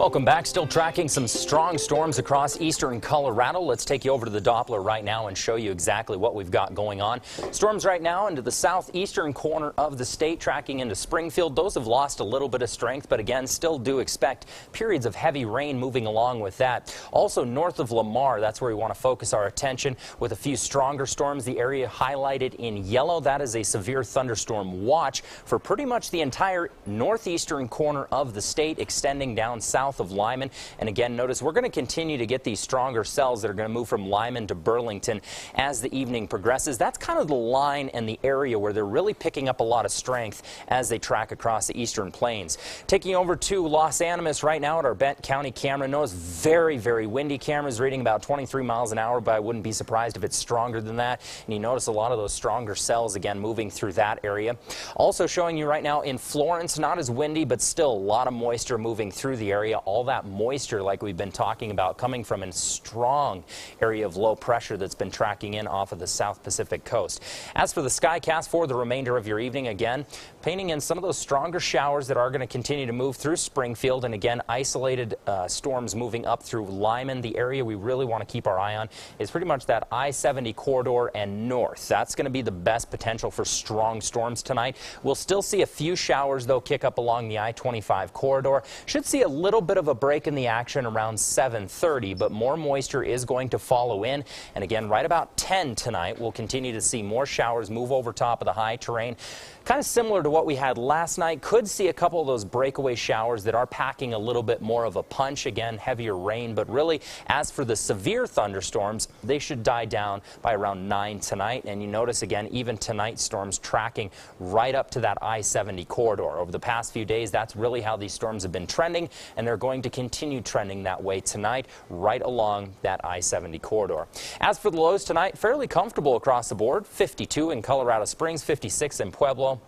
Welcome back. Still tracking some strong storms across eastern Colorado. Let's take you over to the Doppler right now and show you exactly what we've got going on. Storms right now into the southeastern corner of the state, tracking into Springfield. Those have lost a little bit of strength, but again, still do expect periods of heavy rain moving along with that. Also north of Lamar, that's where we want to focus our attention with a few stronger storms. The area highlighted in yellow, that is a severe thunderstorm watch for pretty much the entire northeastern corner of the state, extending down south of Lyman. And again, notice we're going to continue to get these stronger cells that are going to move from Lyman to Burlington as the evening progresses. That's kind of the line and the area where they're really picking up a lot of strength as they track across the eastern plains. Taking over to Los Animas right now at our Bent County camera. Notice very, very windy. Camera's reading about 23 miles an hour, but I wouldn't be surprised if it's stronger than that. And you notice a lot of those stronger cells again moving through that area. Also showing you right now in Florence, not as windy, but still a lot of moisture moving through the area. All that moisture, like we've been talking about, coming from a strong area of low pressure that's been tracking in off of the South Pacific coast. As for the skycast for the remainder of your evening, again, painting in some of those stronger showers that are going to continue to move through Springfield, and again, isolated storms moving up through Lyman. The area we really want to keep our eye on is pretty much that I-70 corridor and north. That's going to be the best potential for strong storms tonight. We'll still see a few showers, though, kick up along the I-25 corridor. Should see a little bit of a break in the action around 7:30, but more moisture is going to follow in. And again, right about 10 tonight, we'll continue to see more showers move over top of the high terrain. Kind of similar to what we had last night. Could see a couple of those breakaway showers that are packing a little bit more of a punch. Again, heavier rain, but really, as for the severe thunderstorms, they should die down by around 9 tonight. And you notice again, even tonight, storms tracking right up to that I-70 corridor. Over the past few days, that's really how these storms have been trending, and they're going to continue trending that way tonight, right along that I-70 corridor. As for the lows tonight, fairly comfortable across the board. 52 in Colorado Springs, 56 in Pueblo.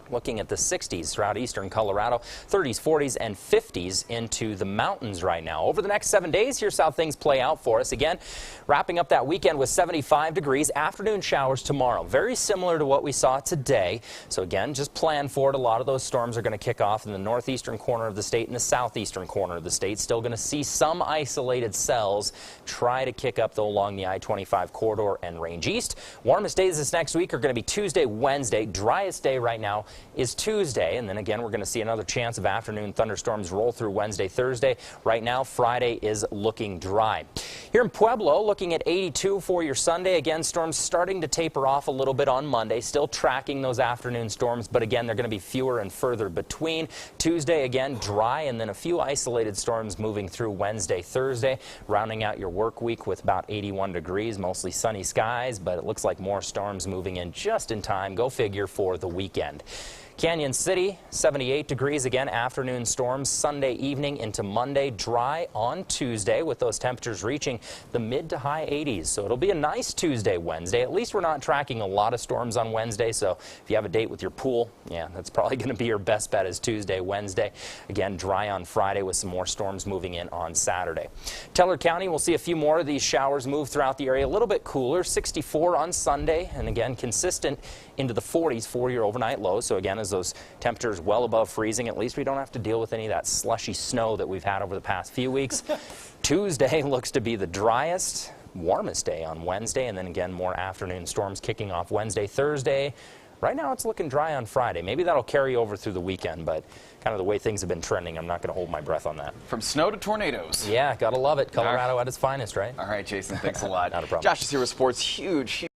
Looking at the 60s throughout eastern Colorado, 30s, 40s, and 50s into the mountains right now. Over the next 7 days, here's how things play out for us. Again, wrapping up that weekend with 75 degrees. Afternoon showers tomorrow. Very similar to what we saw today. So again, just plan for it. A lot of those storms are going to kick off in the northeastern corner of the state and the southeastern corner of the state. Still going to see some isolated cells try to kick up, though, along the I-25 corridor and range east. Warmest days this next week are going to be Tuesday, Wednesday. Driest day right now is Tuesday, and then again we're going to see another chance of afternoon thunderstorms roll through Wednesday, Thursday. Right now Friday is looking dry. Here in Pueblo, looking at 82 for your Sunday. Again, storms starting to taper off a little bit on Monday, still tracking those afternoon storms, but again they're going to be fewer and further between. Tuesday again dry, and then a few isolated storms moving through Wednesday, Thursday, rounding out your work week with about 81 degrees, mostly sunny skies, but it looks like more storms moving in just in time, go figure, for the weekend. Canyon City, 78 degrees again, afternoon storms Sunday evening into Monday, dry on Tuesday with those temperatures reaching the mid to high 80s. So it'll be a nice Tuesday, Wednesday. At least we're not tracking a lot of storms on Wednesday. So if you have a date with your pool, yeah, that's probably going to be your best bet is Tuesday, Wednesday. Again, dry on Friday with some more storms moving in on Saturday. Teller County, we'll see a few more of these showers move throughout the area. A little bit cooler, 64 on Sunday, and again, consistent into the 40s for your overnight lows. So again, as those temperatures well above freezing, at least we don't have to deal with any of that slushy snow that we've had over the past few weeks. Tuesday looks to be the driest, warmest day on Wednesday, and then again more afternoon storms kicking off Wednesday, Thursday. Right now it's looking dry on Friday. Maybe that'll carry over through the weekend, but kind of the way things have been trending, I'm not going to hold my breath on that. From snow to tornadoes. Yeah, gotta love it. Colorado at its finest, right? All right, Jason, thanks a lot. Not a problem. Josh is here with sports. Huge